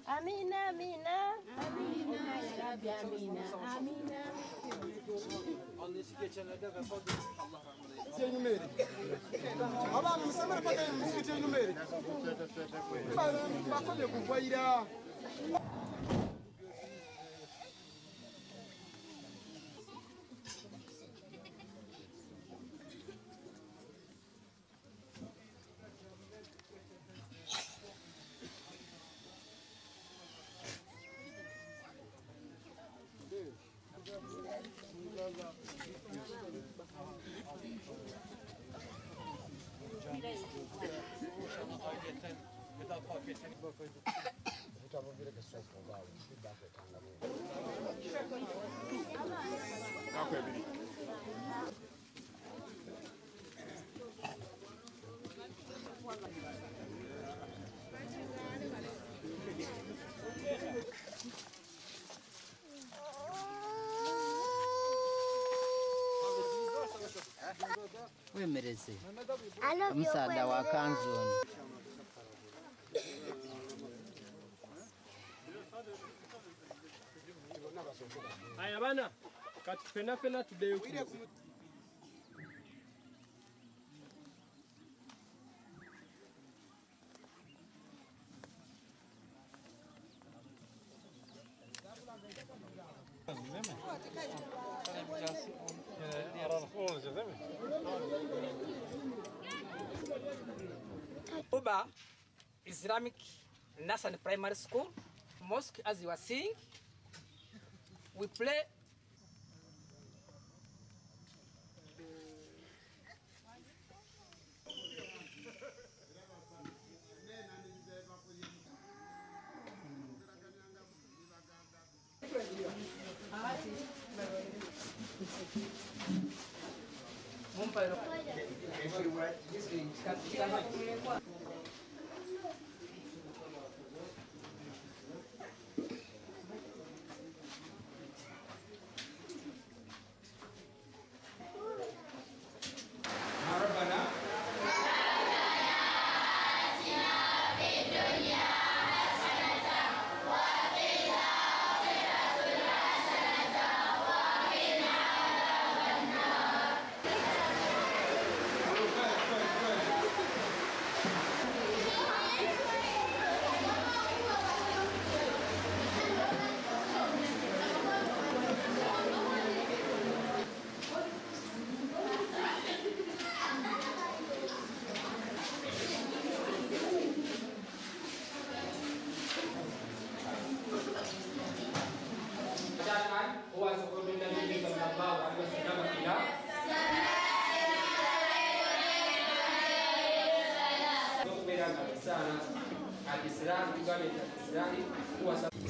Amina, amina. Amina, ya Rabbi, amina. Amina. Annesi geçenlerde vefat etti. Allah rahmet eylesin. Numeri. Abana musamara paka msikiti numeri. Bakole kuvaira. Wemereze omusaada wa kanzu ono. Aya bana kati fena tuddeyo Uba Islamic National Primary School Mosque, as you are seeing, we play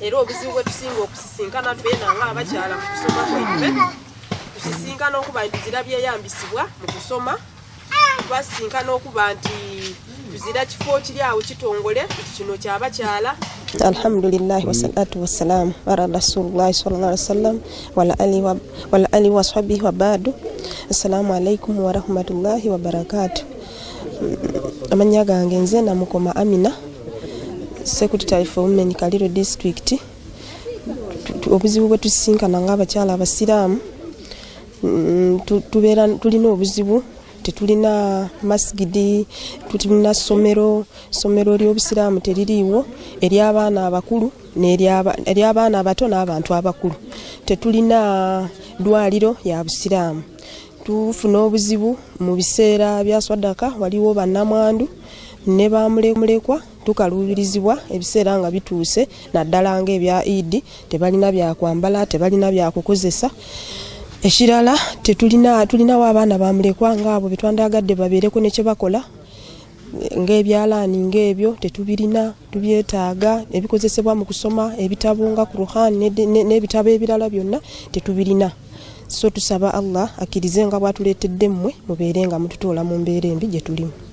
era obuzibu bwe tusinga okusisinkana twena nga abakyala mu kusoma kwaife tusisinkana okuba nti zira byeyambisibwa mu kusoma twasisinkana okuba nti tuzira kifo kiri awo kitongole kino ky'abakyala. Alhamdulillah wassalatu wassalamu ala Rasulullah sallallahu alaihi wasallam wala alihi wa sahbihi wa ba'du. Assalamu alaikum wa rahmatullahi wa barakatuh. Amanya gange nze Namukoma Amina, Secretary for Women Kaliro District. Obuzibu bwe tusinkana ng'abakyala abasiraamu tulina obuzibu, tetulina masigidi, tulina somero ly'obusiraamu teririiwo eri abaana abakulu eri abaana abato n'abantu abakulu, tetulina ddwaliro ya busiraamu. Tufuna obuzibu mu biseera bya swadaka, waliwo bannamwandu ne bamulekwa tukaluubirizibwa ebiseera nga bituuse, naddala ng'ebya Eid tebalina byakwambala, tebalina byakukozesa. Ekirala tulinawo abaana bamulekwa ng'abo betwandagadde babeereko ne kye bakola ng'ebyalaani ng'ebyo tetubirina, tubyetaaga. Ebikozesebwa mu kusoma ebitabo nga Quran n'ebitabo ebirala byonna tetubirina. So tusaba Allah akkirize nga bw'atuleetedde mmwe mubeere nga mututoola mu mbeera embi gye tulimu.